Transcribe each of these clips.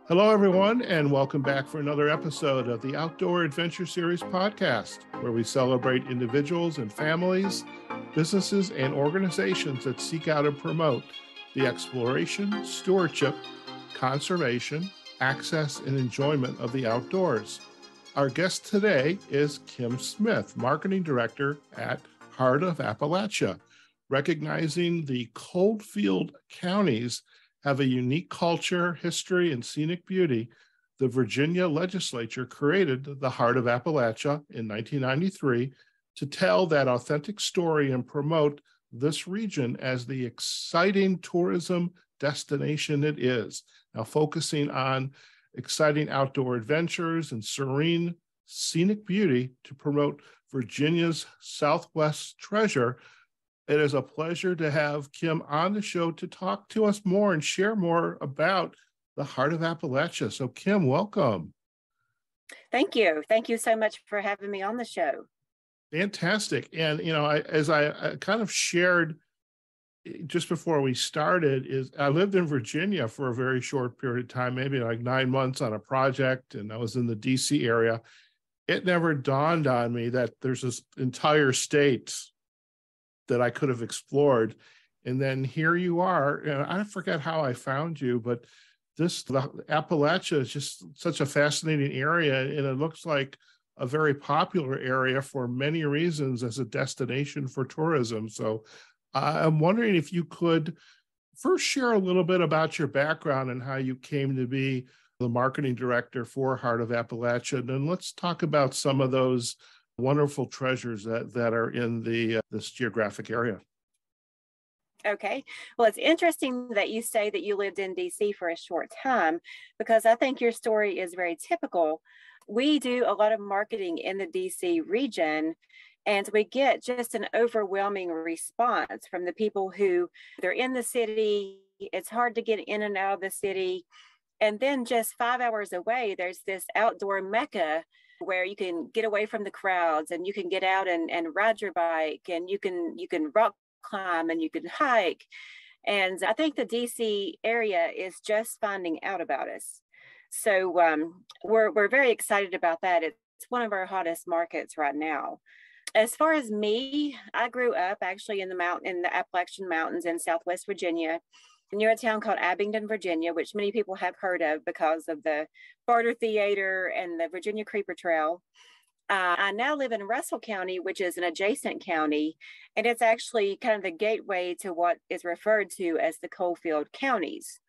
Hello, everyone, and welcome back for another episode of the Outdoor Adventure Series podcast, where we celebrate individuals and families, businesses, and organizations that seek out and promote the exploration, stewardship, conservation, access, and enjoyment of the outdoors. Our guest today is Kim Smith, Marketing Director at Heart of Appalachia. Recognizing the Coalfield Counties have a unique culture, history, and scenic beauty, the Virginia Legislature created the Heart of Appalachia in 1993 to tell that authentic story and promote this region as the exciting tourism destination it is. Now, focusing on exciting outdoor adventures and serene scenic beauty to promote Virginia's Southwest treasure. It is a pleasure to have Kim on the show to talk to us more and share more about the Heart of Appalachia. So Kim, welcome. Thank you. Thank you so much for having me on the show. Fantastic. And, as I kind of shared just before we started, is I lived in Virginia for a very short period of time, maybe like 9 months on a project, and I was in the DC area. It never dawned on me that there's this entire state that I could have explored. And then here you are, and I forget how I found you, but the Appalachia is just such a fascinating area, and it looks like a very popular area for many reasons as a destination for tourism. So I'm wondering if you could first share a little bit about your background and how you came to be the marketing director for Heart of Appalachia. And then let's talk about some of those wonderful treasures that are in this geographic area. Okay. Well, it's interesting that you say that you lived in DC for a short time, because I think your story is very typical. We do a lot of marketing in the DC region, and we get just an overwhelming response from the people who they're in the city. It's hard to get in and out of the city. And then just 5 hours away, there's this outdoor mecca where you can get away from the crowds, and you can get out and ride your bike, and you can rock climb, and you can hike. And I think the DC area is just finding out about us. So we're very excited about that. It's one of our hottest markets right now. As far as me, I grew up actually in the Appalachian Mountains in Southwest Virginia, near a town called Abingdon, Virginia, which many people have heard of because of the Barter Theater and the Virginia Creeper Trail. I now live in Russell County, which is an adjacent county, and it's actually kind of the gateway to what is referred to as the Coalfield Counties.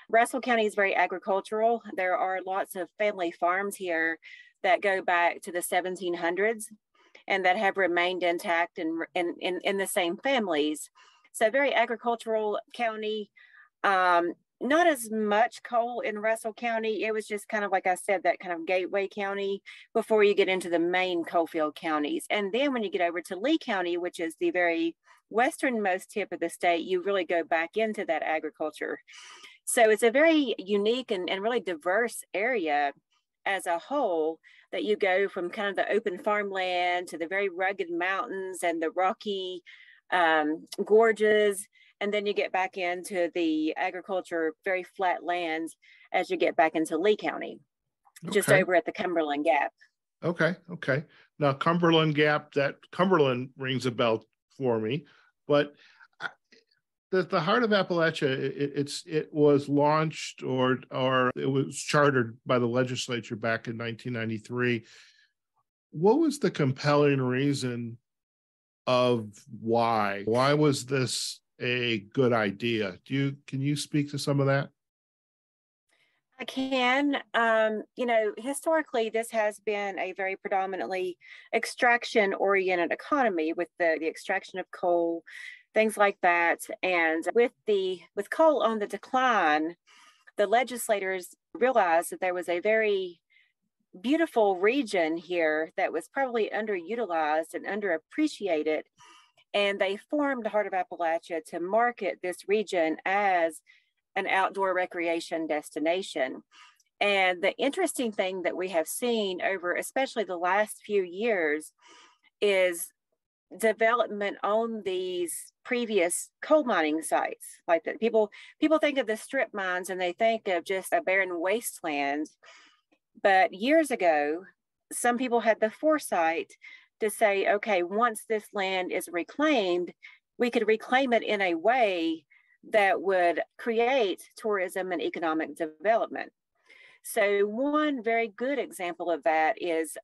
Russell County is very agricultural. There are lots of family farms here that go back to the 1700s and that have remained intact and in the same families. So very agricultural county. Not as much coal in Russell County. It was just kind of, like I said, that kind of gateway county before you get into the main Coalfield counties. And then when you get over to Lee County, which is the very westernmost tip of the state, you really go back into that agriculture. So it's a very unique and really diverse area as a whole, that you go from kind of the open farmland to the very rugged mountains and the rocky gorges. And then you get back into the agriculture, very flat lands as you get back into Lee County, just over at the Cumberland Gap. Okay. Now, Cumberland Gap, that Cumberland rings a bell for me, but the Heart of Appalachia, it was launched or it was chartered by the legislature back in 1993. What was the compelling reason of why? Why was this a good idea? Can you speak to some of that? I can. Historically, this has been a very predominantly extraction-oriented economy with the extraction of coal, things like that. And with coal on the decline, the legislators realized that there was a very beautiful region here that was probably underutilized and underappreciated. And they formed the Heart of Appalachia to market this region as an outdoor recreation destination. And the interesting thing that we have seen over, especially the last few years, is development on these previous coal mining sites. Like that, people think of the strip mines and they think of just a barren wasteland. But years ago, some people had the foresight to say, okay, once this land is reclaimed, we could reclaim it in a way that would create tourism and economic development. So one very good example of that is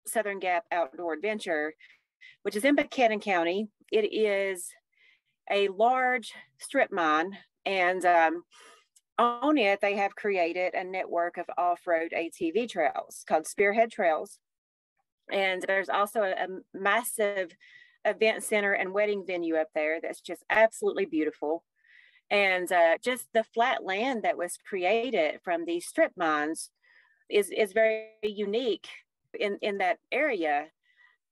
Southern Gap Outdoor Adventure, which is in Buchanan County. It is a large strip mine, and on it, they have created a network of off-road ATV trails called Spearhead Trails. And there's also a massive event center and wedding venue up there that's just absolutely beautiful. And just the flat land that was created from these strip mines is very unique in that area,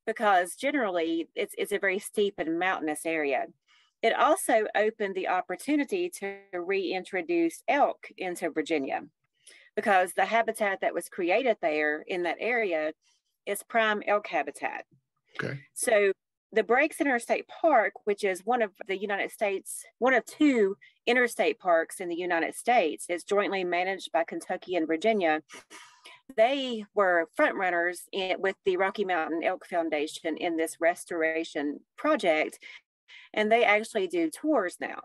because generally it's a very steep and mountainous area. It also opened the opportunity to reintroduce elk into Virginia, because the habitat that was created there in that area is prime elk habitat. Okay. So the Breaks Interstate Park, which is one of the United States, one of two interstate parks in the United States, is jointly managed by Kentucky and Virginia. They were front runners with the Rocky Mountain Elk Foundation in this restoration project, and they actually do tours now.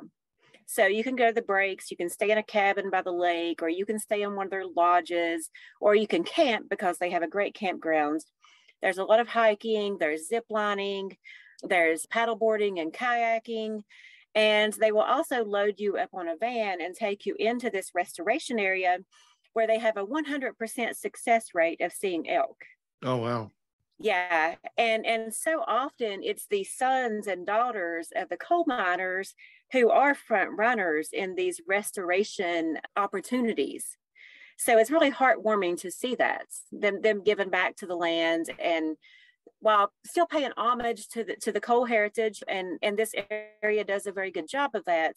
So you can go to the Breaks, you can stay in a cabin by the lake, or you can stay in one of their lodges, or you can camp because they have a great campground. There's a lot of hiking, there's zip lining, there's paddleboarding and kayaking, and they will also load you up on a van and take you into this restoration area where they have a 100% success rate of seeing elk. Oh, wow. Yeah, and so often it's the sons and daughters of the coal miners who are front runners in these restoration opportunities. So it's really heartwarming to see that, them giving back to the land, and while still paying homage to the coal heritage, and this area does a very good job of that,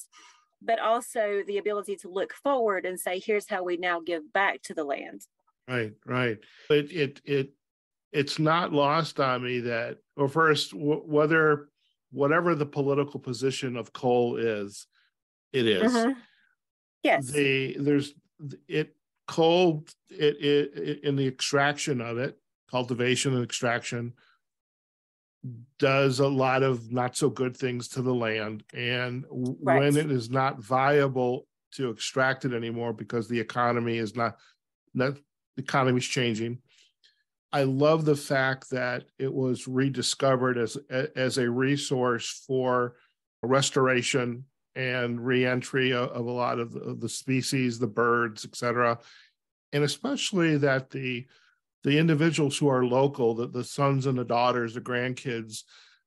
but also the ability to look forward and say, here's how we now give back to the land. Right. It's not lost on me that, or first, whatever the political position of coal is, it is. Mm-hmm. Yes. Coal in the extraction of it, cultivation and extraction, does a lot of not so good things to the land. And right. when it is not viable to extract it anymore because the economy is the economy's changing, I love the fact that it was rediscovered as a resource for restoration and reentry of a lot of the species, the birds, et cetera. And especially that the individuals who are local, the sons and the daughters, the grandkids,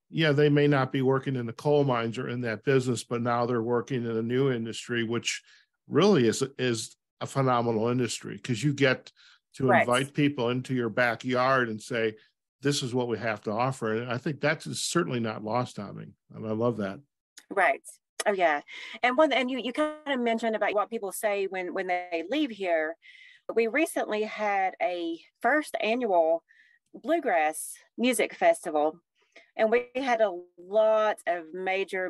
yeah, they may not be working in the coal mines or in that business, but now they're working in a new industry, which really is a phenomenal industry, because you get to right. invite people into your backyard and say, this is what we have to offer. And I think that is certainly not lost on me. And I love that. Right. Oh, yeah. And you kind of mentioned about what people say when they leave here. We recently had a first annual bluegrass music festival, and we had a lot of major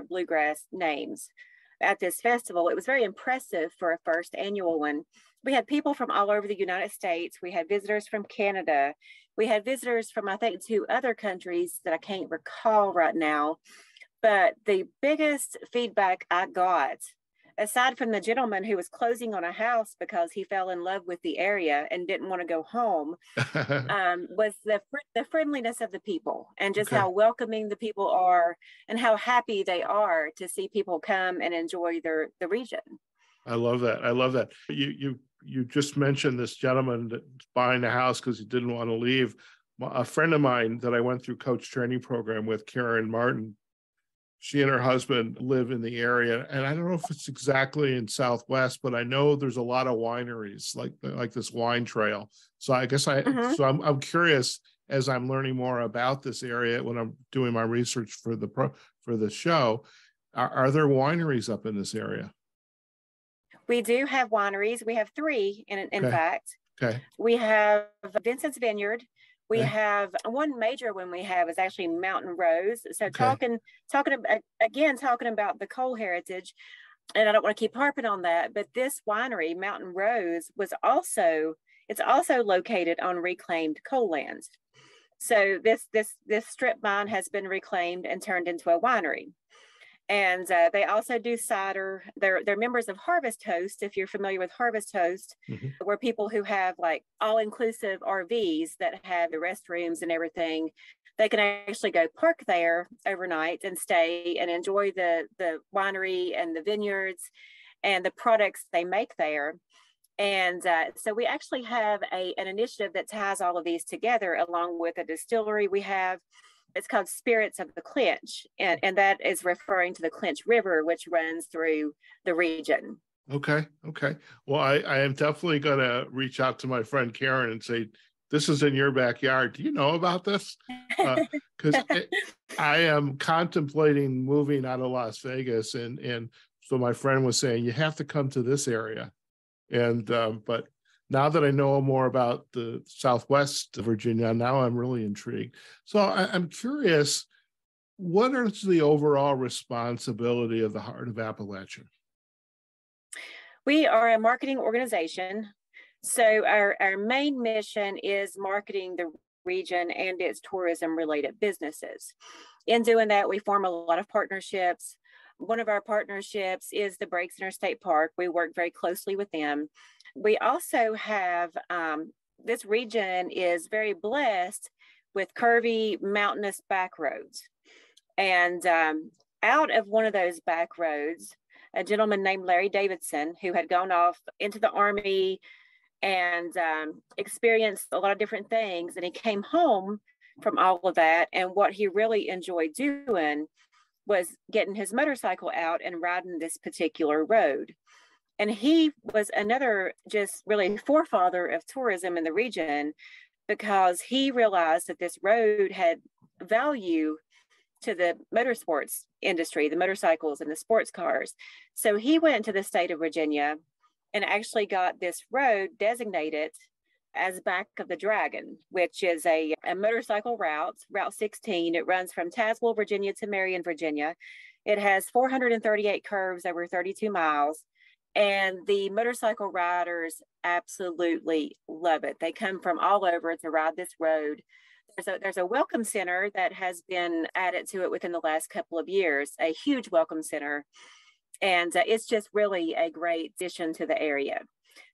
bluegrass names at this festival. It was very impressive for a first annual one. We had people from all over the United States. We had visitors from Canada. We had visitors from, I think, 2 other countries that I can't recall right now. But the biggest feedback I got, aside from the gentleman who was closing on a house because he fell in love with the area and didn't want to go home, was the friendliness of the people, and just how welcoming the people are and how happy they are to see people come and enjoy the region. I love that. You just mentioned this gentleman that's buying a house because he didn't want to leave. A friend of mine that I went through coach training program with, Karen Martin, she and her husband live in the area, and I don't know if it's exactly in Southwest, but I know there's a lot of wineries like this wine trail. So I guess I'm curious, as I'm learning more about this area when I'm doing my research for the show. Are there wineries up in this area? We do have wineries. We have 3 in fact. Okay. We have Vincent's Vineyard, We Okay. have one major one we have is actually Mountain Rose. So Okay. talking about the coal heritage, and I don't want to keep harping on that, but this winery, Mountain Rose, it's also located on reclaimed coal lands. So this strip mine has been reclaimed and turned into a winery. And they also do cider. They're members of Harvest Host, if you're familiar with Harvest Host, where people who have like all-inclusive RVs that have the restrooms and everything, they can actually go park there overnight and stay and enjoy the winery and the vineyards and the products they make there. And so we actually have an initiative that ties all of these together, along with a distillery we have. It's called Spirits of the Clinch, and that is referring to the Clinch River, which runs through the region. Okay. Well, I am definitely going to reach out to my friend Karen and say, this is in your backyard. Do you know about this? Because I am contemplating moving out of Las Vegas. And so my friend was saying, you have to come to this area. And but now that I know more about the Southwest Virginia, now I'm really intrigued. So I'm curious, what is the overall responsibility of the Heart of Appalachia? We are a marketing organization. So our main mission is marketing the region and its tourism related businesses. In doing that, we form a lot of partnerships. One of our partnerships is the Breaks Interstate Park. We work very closely with them. We also have, this region is very blessed with curvy mountainous back roads. And out of one of those back roads, a gentleman named Larry Davidson, who had gone off into the Army and experienced a lot of different things. And he came home from all of that. And what he really enjoyed doing was getting his motorcycle out and riding this particular road. And he was another just really forefather of tourism in the region, because he realized that this road had value to the motorsports industry, the motorcycles and the sports cars. So he went to the state of Virginia and actually got this road designated as Back of the Dragon, which is a motorcycle route, Route 16. It runs from Tazewell, Virginia to Marion, Virginia. It has 438 curves over 32 miles. And the motorcycle riders absolutely love it. They come from all over to ride this road. There's a welcome center that has been added to it within the last couple of years, a huge welcome center. And it's just really a great addition to the area.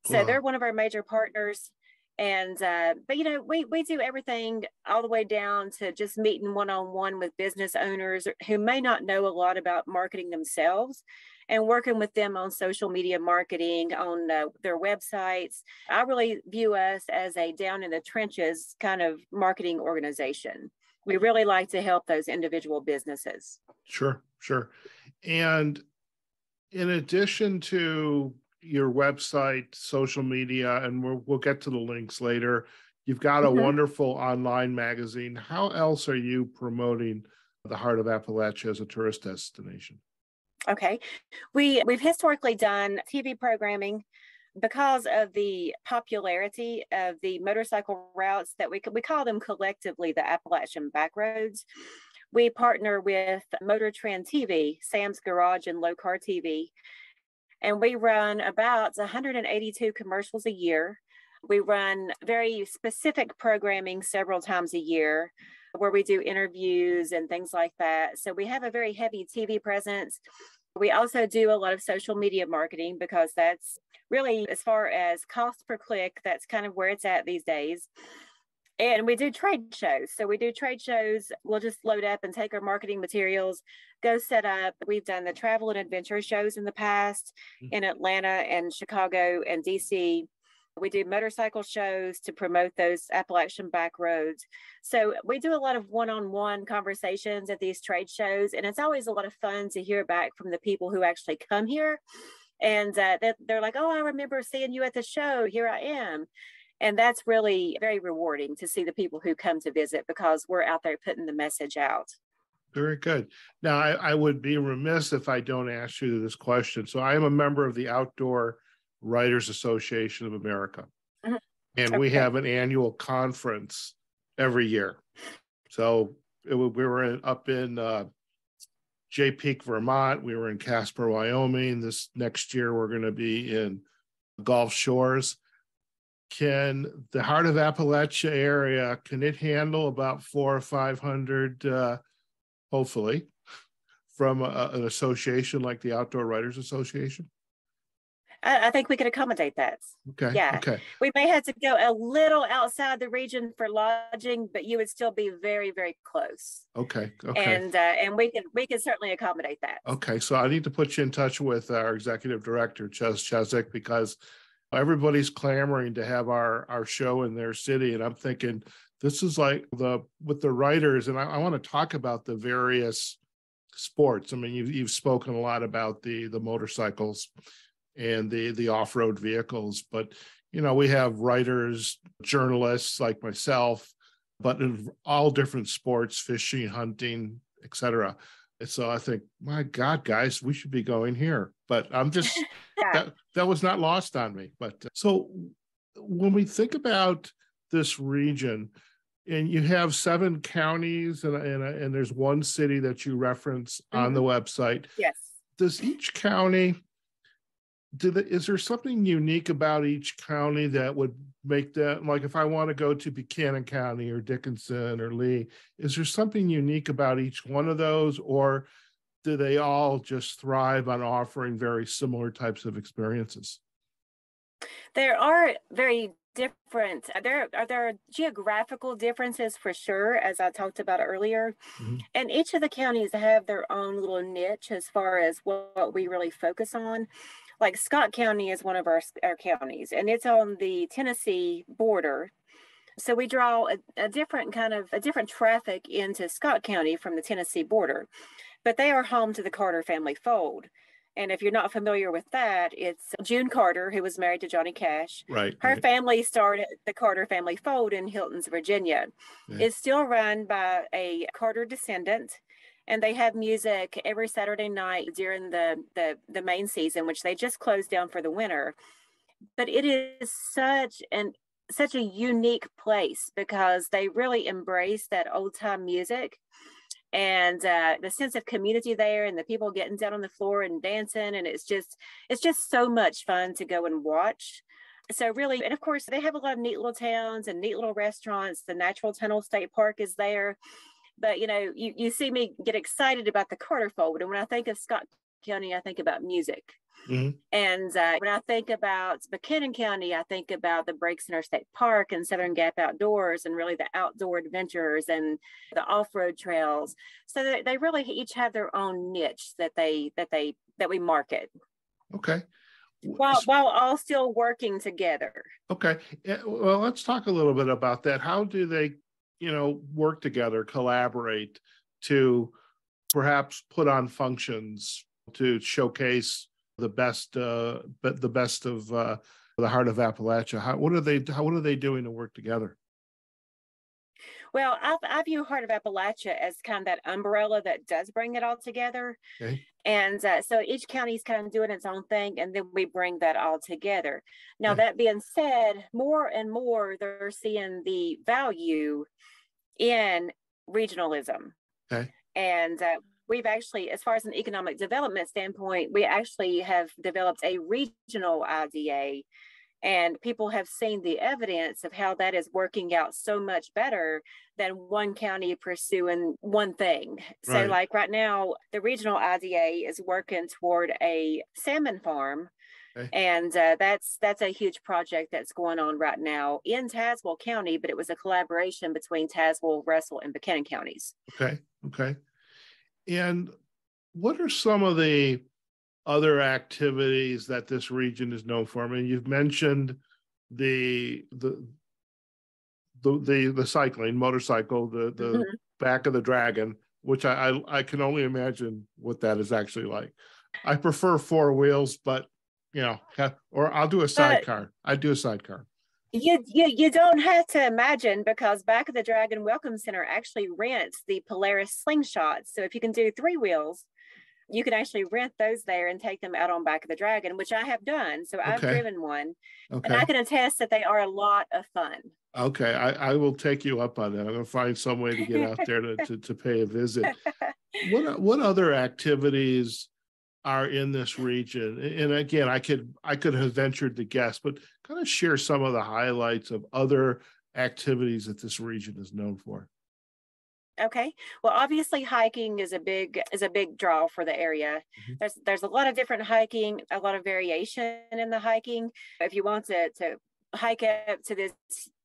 So they're one of our major partners. And, but, you know, we do everything all the way down to just meeting one-on-one with business owners who may not know a lot about marketing themselves, and working with them on social media marketing, on their websites. I really view us as a down in the trenches kind of marketing organization. We really like to help those individual businesses. Sure. And in addition to your website, social media, and we'll get to the links later, you've got a wonderful online magazine. How else are you promoting the Heart of Appalachia as a tourist destination? Okay. We've historically done TV programming because of the popularity of the motorcycle routes that we call them collectively the Appalachian Backroads. We partner with Motor Trend TV, Sam's Garage and Low Car TV, and we run about 182 commercials a year. We run very specific programming several times a year where we do interviews and things like that. So we have a very heavy TV presence. We also do a lot of social media marketing, because that's really, as far as cost per click, that's kind of where it's at these days. And we do trade shows. So we do trade shows. We'll just load up and take our marketing materials, go set up. We've done the travel and adventure shows in the past in Atlanta and Chicago and DC. We do motorcycle shows to promote those Appalachian back roads. So we do a lot of one-on-one conversations at these trade shows. And it's always a lot of fun to hear back from the people who actually come here. And they're like, oh, I remember seeing you at the show. Here I am. And that's really very rewarding to see the people who come to visit, because we're out there putting the message out. Very good. Now, I would be remiss if I don't ask you this question. So I am a member of the Outdoor Writers Association of America. And we have an annual conference every year. So we were up in Jay Peak, Vermont. We were in Casper, Wyoming. This next year, we're going to be in Gulf Shores. Can the Heart of Appalachia area, can it handle about 400 or 500, hopefully, from an association like the Outdoor Writers Association? I think we could accommodate that. Okay. Yeah. Okay. We may have to go a little outside the region for lodging, but you would still be very, very close. Okay. Okay. And we can certainly accommodate that. Okay. So I need to put you in touch with our executive director, Ches Chezik, because everybody's clamoring to have our show in their city. And I'm thinking this is like with the writers, and I want to talk about the various sports. I mean, you've spoken a lot about the motorcycles and the off-road vehicles, but we have writers, journalists like myself, but in all different sports, fishing, hunting, etc. And so I think, my God, guys, we should be going here. But I'm just that was not lost on me. But so when we think about this region, and you have 7 counties, and there's one city that you reference on the website. Yes. Does each county, is there something unique about each county that would make that, like if I want to go to Buchanan County or Dickinson or Lee, is there something unique about each one of those, or do they all just thrive on offering very similar types of experiences? There are very different, there are geographical differences for sure, as I talked about earlier. Mm-hmm. And each of the counties have their own little niche as far as what we really focus on. Like Scott County is one of our counties, and it's on the Tennessee border. So we draw a different traffic into Scott County from the Tennessee border, but they are home to the Carter family fold. And if you're not familiar with that, it's June Carter, who was married to Johnny Cash. Right. Her family started the Carter family fold in Hilton's, Virginia. Yeah. It's still run by a Carter descendant. And they have music every Saturday night during the main season, which they just closed down for the winter. But it is such a unique place because they really embrace that old time music and the sense of community there, and the people getting down on the floor and dancing, and it's just so much fun to go and watch. So really, and of course, they have a lot of neat little towns and neat little restaurants. The Natural Tunnel State Park is there. But, you see me get excited about the Carter fold. And when I think of Scott County, I think about music. Mm-hmm. And when I think about Buchanan County, I think about the Breaks Center State Park and Southern Gap Outdoors, and really the outdoor adventures and the off-road trails. So they really each have their own niche that we market. Okay. While all still working together. Okay. Well, let's talk a little bit about that. How do they work together, collaborate to perhaps put on functions to showcase the best of the Heart of Appalachia? What are they doing to work together? Well, I view Heart of Appalachia as kind of that umbrella that does bring it all together. Okay. And so each county's kind of doing its own thing, and then we bring that all together. Now, that being said, more and more they're seeing the value in regionalism. Okay. And we've actually, as far as an economic development standpoint, we actually have developed a regional IDA. And people have seen the evidence of how that is working out so much better than one county pursuing one thing. So like right now, the regional IDA is working toward a salmon farm. Okay. And that's a huge project that's going on right now in Tazewell County, but it was a collaboration between Tazewell, Russell, and Buchanan counties. Okay. And what are some of the other activities that this region is known for? I mean, you've mentioned the cycling, motorcycle, the mm-hmm. back of the dragon, which I can only imagine what that is actually like. I prefer 4 wheels, but or I'll do a sidecar. I do a sidecar. You don't have to imagine, because Back of the Dragon Welcome Center actually rents the Polaris slingshots. So if you can do 3 wheels, you can actually rent those there and take them out on Back of the Dragon, which I have done. So I've driven one, and I can attest that they are a lot of fun. Okay, I will take you up on that. I'm going to find some way to get out there to pay a visit. What other activities are in this region? And again, I could have ventured to guess, but kind of share some of the highlights of other activities that this region is known for. Okay. Well, obviously hiking is a big draw for the area. Mm-hmm. There's a lot of different hiking, a lot of variation in the hiking. If you want to hike up to this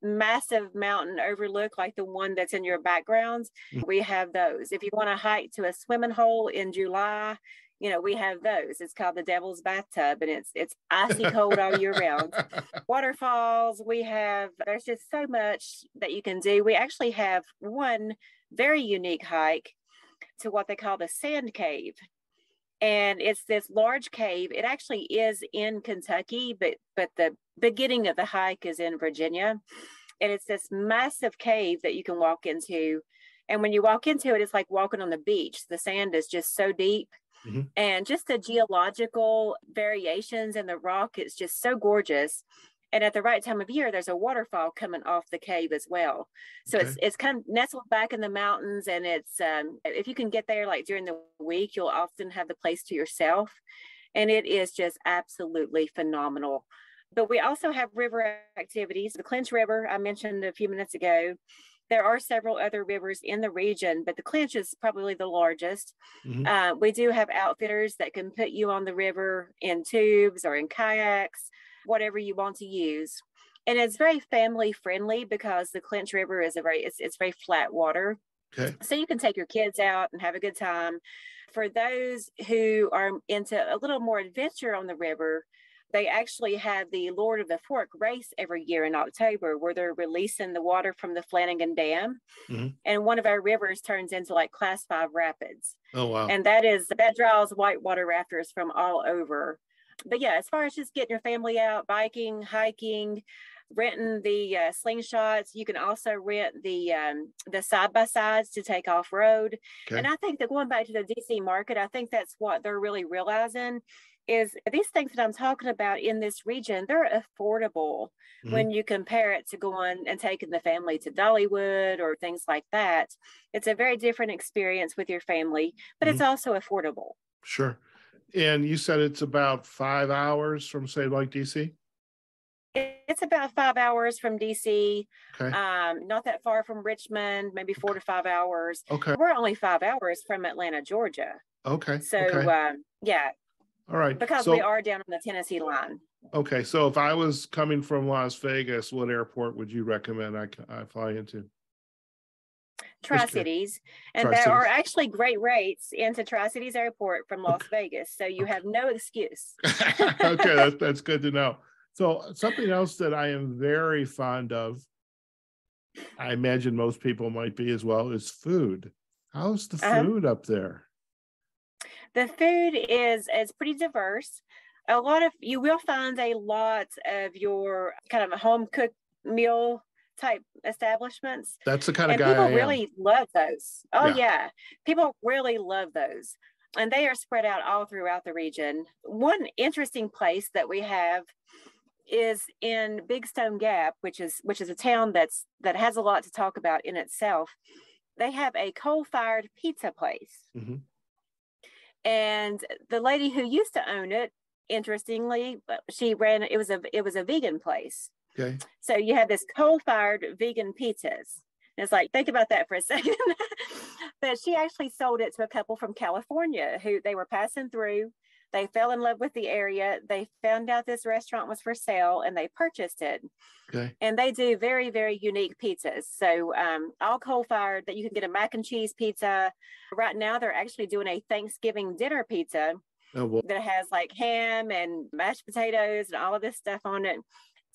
massive mountain overlook like the one that's in your background, Mm-hmm. we have those. If you want to hike to a swimming hole in July, we have those. It's called the Devil's Bathtub, and it's icy cold all year round. Waterfalls, there's just so much that you can do. We actually have one very unique hike to what they call the Sand Cave. And it's this large cave. It actually is in Kentucky, but the beginning of the hike is in Virginia. And it's this massive cave that you can walk into. And when you walk into it, it's like walking on the beach. The sand is just so deep. Mm-hmm. And just the geological variations in the rock, it's just so gorgeous. And at the right time of year, there's a waterfall coming off the cave as well. So okay. It's kind of nestled back in the mountains, and it's if you can get there like during the week, you'll often have the place to yourself, and it is just absolutely phenomenal. But we also have river activities. The Clinch River I mentioned a few minutes ago. There are several other rivers in the region, but the Clinch is probably the largest. Mm-hmm. We do have outfitters that can put you on the river in tubes or in kayaks, whatever you want to use. And it's very family friendly because the Clinch River is it's very flat water. Okay. So you can take your kids out and have a good time. For those who are into a little more adventure on the river, they actually have the Lord of the Fork race every year in October, where they're releasing the water from the Flanagan Dam. Mm-hmm. And one of our rivers turns into like Class 5 rapids. Oh, wow. And that draws whitewater rafters from all over. But yeah, as far as just getting your family out, biking, hiking, renting the slingshots, you can also rent the side-by-sides to take off-road. Okay. And I think that going back to the DC market, I think that's what they're really realizing is these things that I'm talking about in this region, they're affordable. Mm-hmm. When you compare it to going and taking the family to Dollywood or things like that. It's a very different experience with your family, but mm-hmm. It's also affordable. Sure. And you said it's about 5 hours from, say, like DC? It's about 5 hours from DC. Okay. Not that far from Richmond, maybe 4 to 5 hours. Okay. We're only 5 hours from Atlanta, Georgia. Okay. So, okay. Yeah. All right. Because we are down on the Tennessee line. Okay. So if I was coming from Las Vegas, what airport would you recommend I fly into? Tri-Cities, and there are actually great rates into Tri-Cities Airport from Las Vegas, so you have no excuse. Okay, that's good to know. So something else that I am very fond of, I imagine most people might be as well, is food. How's the food up there? The food is pretty diverse. You will find a lot of your kind of home cooked meal type establishments. That's the kind of guy people I am. Really love those. Oh yeah. People really love those, and they are spread out all throughout the region. One interesting place that we have is in Big Stone Gap, which is a town that has a lot to talk about in itself. They have a coal-fired pizza place. Mm-hmm. And the lady who used to own it, interestingly, it was a vegan place. Okay. So you have this coal-fired vegan pizzas. And it's like, think about that for a second. But she actually sold it to a couple from California who they were passing through. They fell in love with the area. They found out this restaurant was for sale and they purchased it. Okay. And they do very, very unique pizzas. So all coal-fired, that you can get a mac and cheese pizza. Right now, they're actually doing a Thanksgiving dinner pizza that has like ham and mashed potatoes and all of this stuff on it.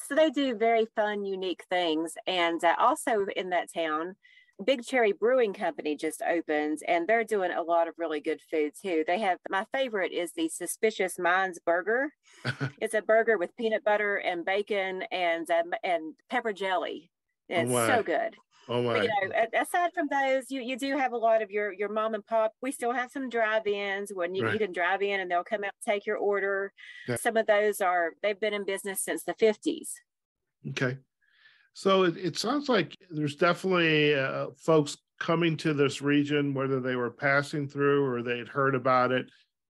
So they do very fun, unique things. And also in that town, Big Cherry Brewing Company just opened, and they're doing a lot of really good food too. They have, my favorite is the Suspicious Minds burger. It's a burger with peanut butter and bacon and pepper jelly. It's so good. Oh my. But, aside from those, you do have a lot of your mom and pop. We still have some drive-ins when you can drive in and they'll come out and take your order. Okay. Some of those they've been in business since the 50s. Okay. So it sounds like there's definitely folks coming to this region, whether they were passing through or they'd heard about it,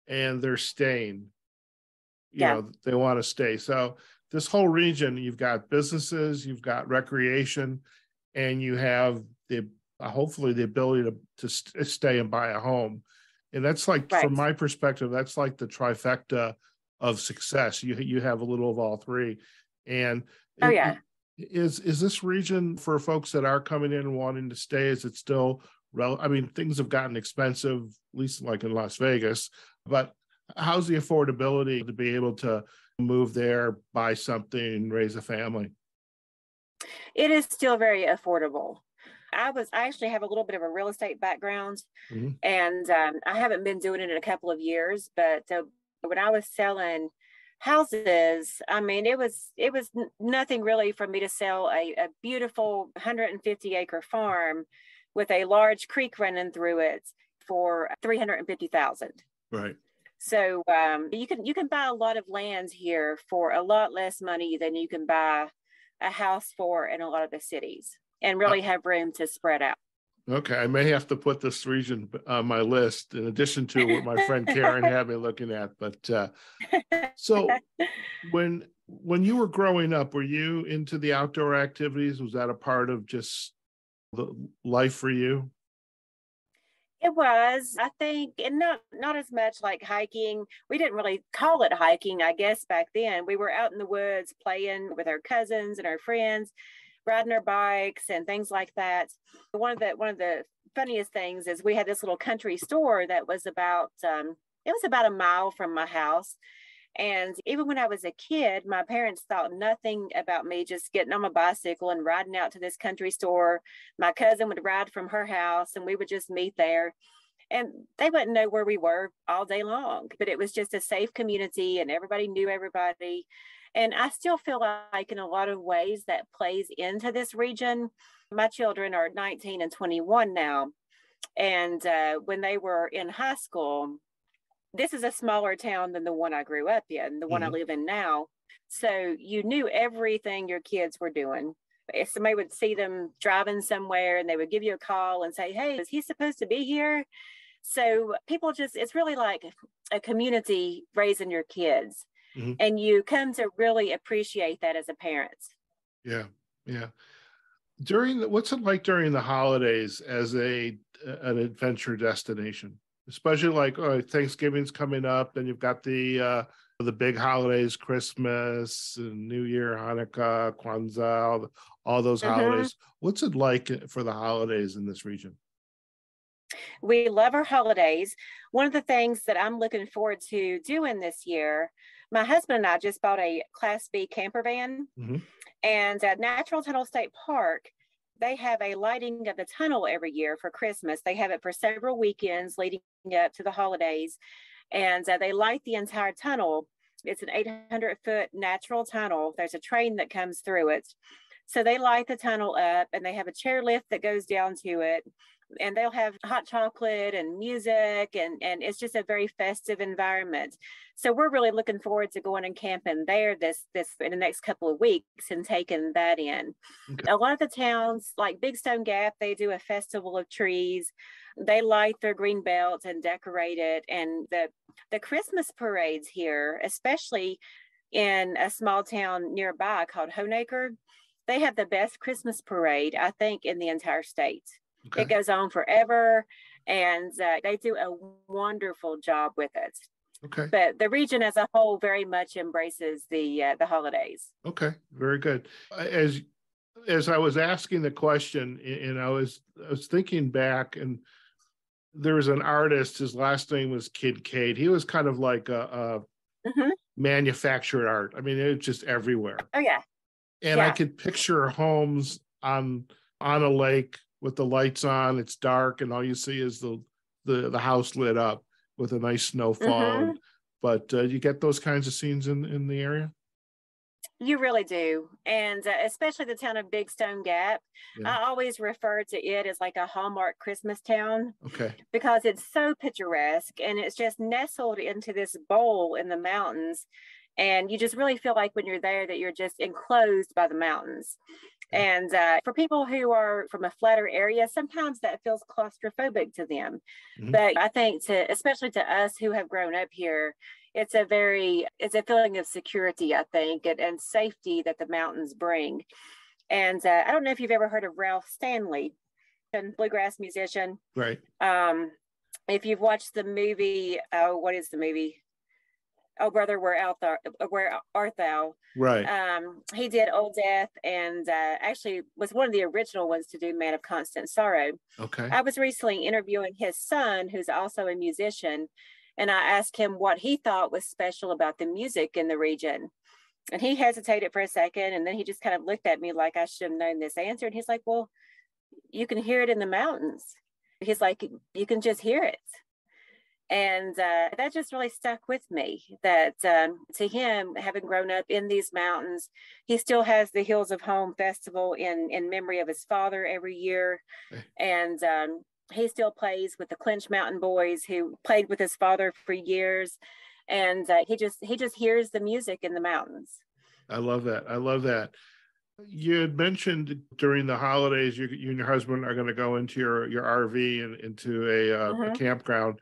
and they're staying. Yeah. They want to stay. So this whole region, you've got businesses, you've got recreation, and you have the hopefully the ability to stay and buy a home. And that's like, Right. from my perspective, that's like the trifecta of success. You have a little of all three. And Oh, yeah. is this region, for folks that are coming in and wanting to stay, is it still I mean, things have gotten expensive, at least like in Las Vegas, but how's the affordability to be able to move there, buy something, raise a family? It is still very affordable. I actually have a little bit of a real estate background, Mhm. and I haven't been doing it in a couple of years, but when I was selling houses, I mean, it was nothing really for me to sell a beautiful 150-acre farm with a large creek running through it for $350,000. Right. So you can buy a lot of land here for a lot less money than you can buy a house for in a lot of the cities, and really have room to spread out. Okay, I may have to put this region on my list in addition to what my friend Karen had me looking at. But so when you were growing up, were you into the outdoor activities? Was that a part of just the life for you? It was, I think, and not as much like hiking. We didn't really call it hiking, I guess, back then. We were out in the woods playing with our cousins and our friends, riding our bikes and things like that. One of the funniest things is we had this little country store that was about a mile from my house. And even when I was a kid, my parents thought nothing about me just getting on my bicycle and riding out to this country store. My cousin would ride from her house and we would just meet there. And they wouldn't know where we were all day long, but it was just a safe community and everybody knew everybody. And I still feel like in a lot of ways that plays into this region. My children are 19 and 21 now. And when they were in high school, this is a smaller town than the one I grew up in, the one I live in now. So you knew everything your kids were doing. If somebody would see them driving somewhere and they would give you a call and say, hey, is he supposed to be here? So people it's really like a community raising your kids. Mhm. And you come to really appreciate that as a parent. Yeah, yeah. What's it like during the holidays as an adventure destination? Especially like, Thanksgiving's coming up, then you've got the big holidays, Christmas and New Year, Hanukkah, Kwanzaa, all those holidays. What's it like for the holidays in this region? We love our holidays. One of the things that I'm looking forward to doing this year, my husband and I just bought a Class B camper van, and at Natural Tunnel State Park, they have a lighting of the tunnel every year for Christmas. They have it for several weekends leading up to the holidays, and they light the entire tunnel. It's an 800-foot natural tunnel. There's a train that comes through it. So they light the tunnel up, and they have a chairlift that goes down to it. And they'll have hot chocolate and music, and it's just a very festive environment. So we're really looking forward to going and camping there this in the next couple of weeks and taking that in. Okay. A lot of the towns, like Big Stone Gap, they do a festival of trees. They light their green belt and decorate it. And the Christmas parades here, especially in a small town nearby called Honaker, they have the best Christmas parade, I think, in the entire state. Okay. It goes on forever, and they do a wonderful job with it. Okay. But the region as a whole very much embraces the holidays. Okay, very good. As I was asking the question, and I was thinking back, and there was an artist. His last name was Kincaid. He was kind of like a manufactured art. I mean, it was just everywhere. Oh yeah. And I could picture homes on a lake with the lights on. It's dark, and all you see is the house lit up with a nice snowfall. But you get those kinds of scenes in the area? You really do. And especially the town of Big Stone Gap. Yeah. I always refer to it as like a Hallmark Christmas town. Okay. Because it's so picturesque, and it's just nestled into this bowl in the mountains. And you just really feel like when you're there that you're just enclosed by the mountains. And for people who are from a flatter area, sometimes that feels claustrophobic to them. Mhm. But I think especially to us who have grown up here, it's a feeling of security, I think, and safety that the mountains bring. And I don't know if you've ever heard of Ralph Stanley, a bluegrass musician. Right. If you've watched the movie, what is the movie? Oh, Brother, Where Art Thou? Right. He did Old Death, and actually was one of the original ones to do Man of Constant Sorrow. Okay. I was recently interviewing his son, who's also a musician, and I asked him what he thought was special about the music in the region. And he hesitated for a second, and then he just kind of looked at me like I should have known this answer. And he's like, well, you can hear it in the mountains. He's like, you can just hear it. And that just really stuck with me, that to him, having grown up in these mountains, he still has the Hills of Home Festival in memory of his father every year. And he still plays with the Clinch Mountain Boys, who played with his father for years. And he just hears the music in the mountains. I love that. I love that. You had mentioned during the holidays, you and your husband are going to go into your RV and into a campground.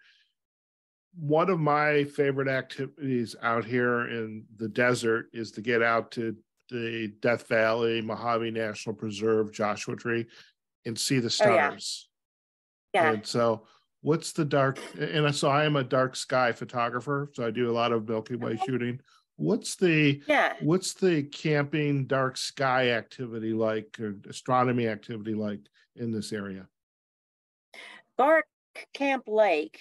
One of my favorite activities out here in the desert is to get out to the Death Valley, Mojave National Preserve, Joshua Tree, and see the stars. Yeah. And so what's the dark, and so I am a dark sky photographer, so I do a lot of Milky Way shooting. What's the camping dark sky activity like, or astronomy activity like in this area? Bark Camp Lake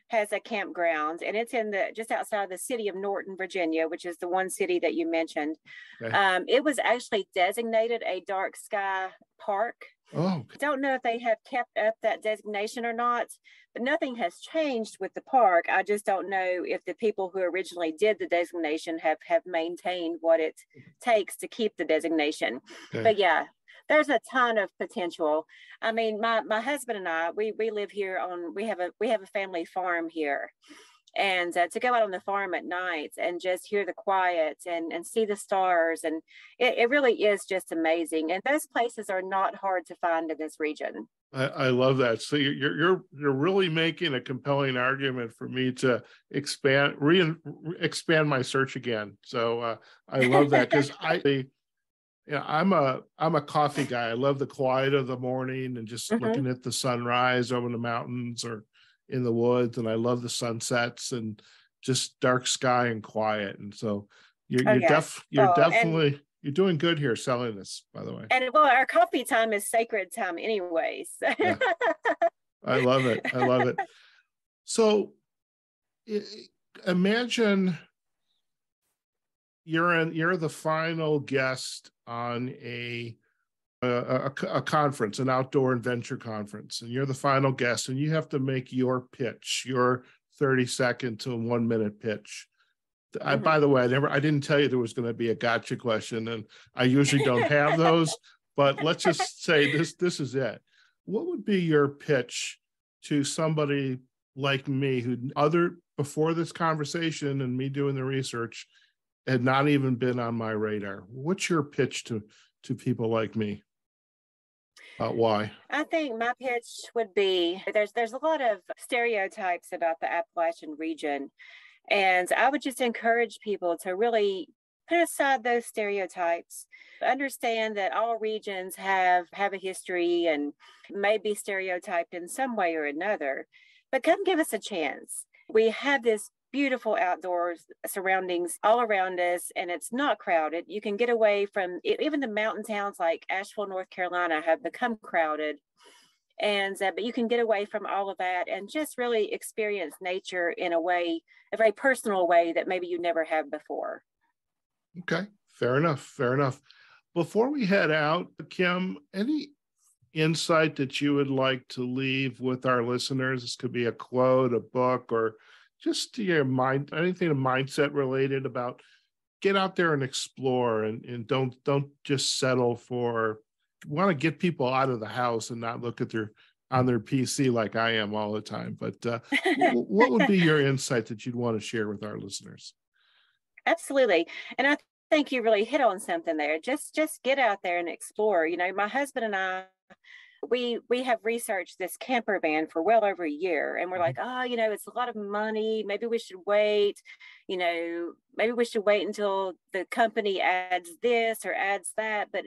has a campground, and it's in just outside the city of Norton, Virginia, which is the one city that you mentioned. Okay. It was actually designated a dark sky park. Oh, okay. I don't know if they have kept up that designation or not, but nothing has changed with the park. I just don't know if the people who originally did the designation have maintained what it takes to keep the designation. Okay. But yeah, there's a ton of potential. I mean, my husband and I, we live here we have a family farm here. And to go out on the farm at night and just hear the quiet and see the stars, and it really is just amazing. And those places are not hard to find in this region. I love that. So you're really making a compelling argument for me to expand my search again. So I love that, because I'm a coffee guy. I love the quiet of the morning and just looking at the sunrise over the mountains or in the woods, and I love the sunsets and just dark sky and quiet. And so you're definitely doing good here selling this, by the way. And well, our coffee time is sacred time anyways. Yeah. I love it. I love it. So imagine you're the final guest on a conference, an outdoor adventure conference, and you're the final guest, and you have to make your pitch, your 30-second to 1 minute pitch. By the way, I didn't tell you there was going to be a gotcha question, and I usually don't have those, but let's just say this is it. What would be your pitch to somebody like me who before this conversation and me doing the research had not even been on my radar? What's your pitch to people like me? Why? I think my pitch would be, there's a lot of stereotypes about the Appalachian region, and I would just encourage people to really put aside those stereotypes, understand that all regions have a history and may be stereotyped in some way or another, but come give us a chance. We have this beautiful outdoors surroundings all around us, and it's not crowded. You can get away from it. Even the mountain towns like Asheville, North Carolina have become crowded, and but you can get away from all of that and just really experience nature in a very personal way that maybe you never have before. Okay, fair enough. Before we head out, Kim, any insight that you would like to leave with our listeners? This could be a quote, a book, or just your mind, anything mindset related about get out there and explore, and don't just settle for, want to get people out of the house and not look at on their PC like I am all the time. But what would be your insight that you'd want to share with our listeners? Absolutely. And I think you really hit on something there. Just get out there and explore. My husband and I, we have researched this camper van for well over a year, and we're like, oh, it's a lot of money. Maybe we should wait. Maybe we should wait until the company adds this or adds that. But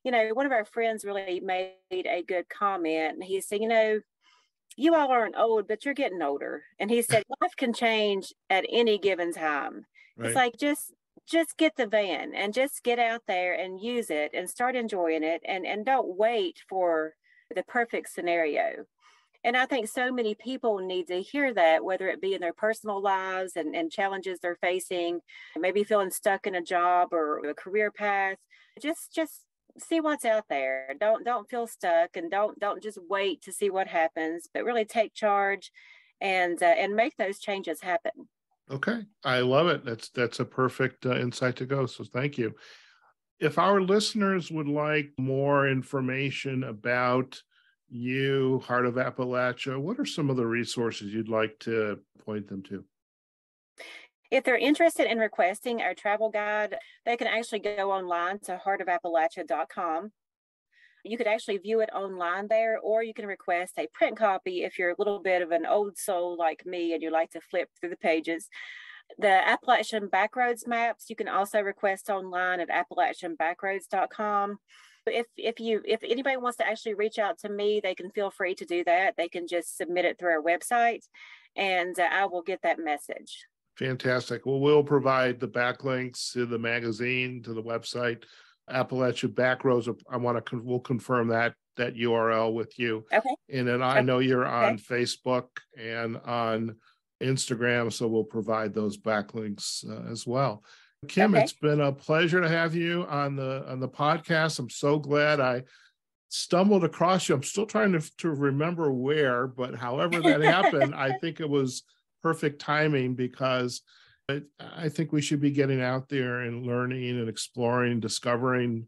one of our friends really made a good comment, and he said, you all aren't old, but you're getting older. And he said, life can change at any given time. It's Right. like, just get the van and just get out there and use it and start enjoying it, and don't wait for the perfect scenario. And I think so many people need to hear that, whether it be in their personal lives and challenges they're facing, maybe feeling stuck in a job or a career path. Just see what's out there. Don't feel stuck, and don't just wait to see what happens, but really take charge and make those changes happen. Okay. I love it. That's a perfect insight to go. So thank you. If our listeners would like more information about you, Heart of Appalachia, what are some of the resources you'd like to point them to? If they're interested in requesting our travel guide, they can actually go online to heartofappalachia.com. You could actually view it online there, or you can request a print copy if you're a little bit of an old soul like me and you like to flip through the pages. The Appalachian Backroads maps, you can also request online at appalachianbackroads.com. If anybody wants to actually reach out to me, they can feel free to do that. They can just submit it through our website, and I will get that message. Fantastic. Well, we'll provide the backlinks to the magazine, to the website, Appalachia Backroads. We'll confirm that URL with you. Okay. And then I know you're on Facebook and on Instagram, so we'll provide those backlinks as well. Kim, It's been a pleasure to have you on the podcast. I'm so glad I stumbled across you. I'm still trying to remember where, but however that happened, I think it was perfect timing, because I think we should be getting out there and learning and exploring, discovering,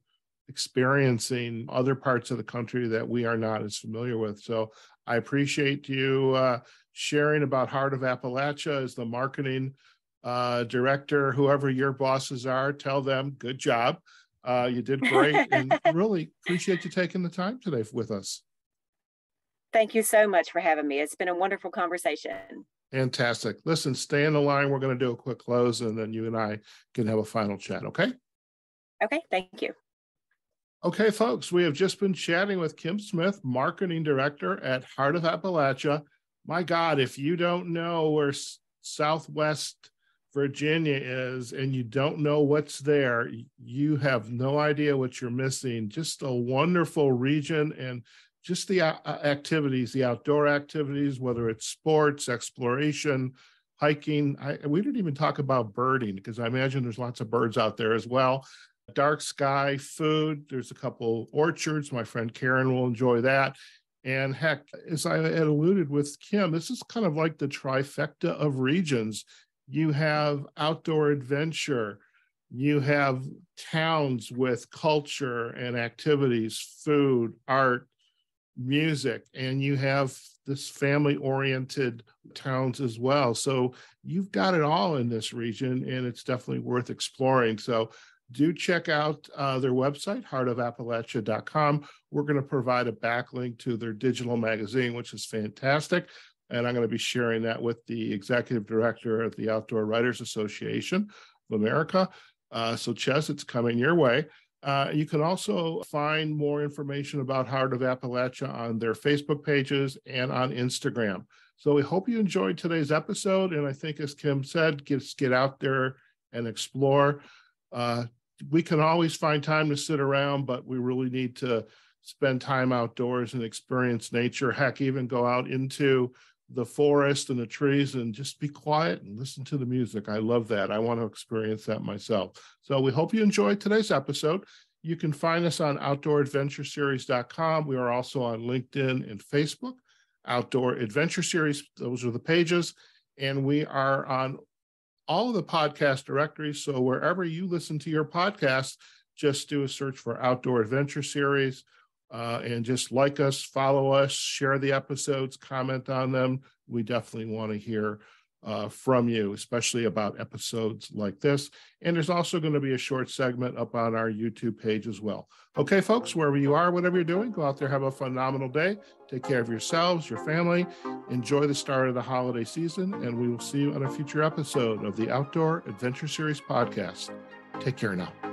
experiencing other parts of the country that we are not as familiar with. So I appreciate you sharing about Heart of Appalachia as the marketing director. Whoever your bosses are, tell them good job. You did great, and really appreciate you taking the time today with us. Thank you so much for having me. It's been a wonderful conversation. Fantastic. Listen, stay on the line. We're going to do a quick close, and then you and I can have a final chat, okay? Okay, thank you. Okay, folks, we have just been chatting with Kim Smith, Marketing Director at Heart of Appalachia. My God, if you don't know where Southwest Virginia is and you don't know what's there, you have no idea what you're missing. Just a wonderful region, and just the activities, the outdoor activities, whether it's sports, exploration, hiking. We didn't even talk about birding, because I imagine there's lots of birds out there as well. Dark sky, food. There's a couple orchards. My friend Karen will enjoy that. And heck, as I had alluded with Kim, this is kind of like the trifecta of regions. You have outdoor adventure. You have towns with culture and activities, food, art, music, and you have this family-oriented towns as well. So you've got it all in this region, and it's definitely worth exploring. So do check out their website, heartofappalachia.com. We're going to provide a backlink to their digital magazine, which is fantastic. And I'm going to be sharing that with the executive director of the Outdoor Writers Association of America. So Ches, it's coming your way. You can also find more information about Heart of Appalachia on their Facebook pages and on Instagram. So we hope you enjoyed today's episode. And I think, as Kim said, get out there and explore. We can always find time to sit around, but we really need to spend time outdoors and experience nature. Heck, even go out into the forest and the trees and just be quiet and listen to the music. I love that. I want to experience that myself. So we hope you enjoyed today's episode. You can find us on outdooradventureseries.com. We are also on LinkedIn and Facebook, Outdoor Adventure Series. Those are the pages. And we are on all of the podcast directories. So wherever you listen to your podcast, just do a search for Outdoor Adventure Series. And just like us, follow us, share the episodes, comment on them. We definitely want to hear from you, especially about episodes like this. And there's also going to be a short segment up on our YouTube page as well. Okay, folks, wherever you are, whatever you're doing, go out there, have a phenomenal day. Take care of yourselves, your family. Enjoy the start of the holiday season, and we will see you on a future episode of the Outdoor Adventure Series podcast. Take care now.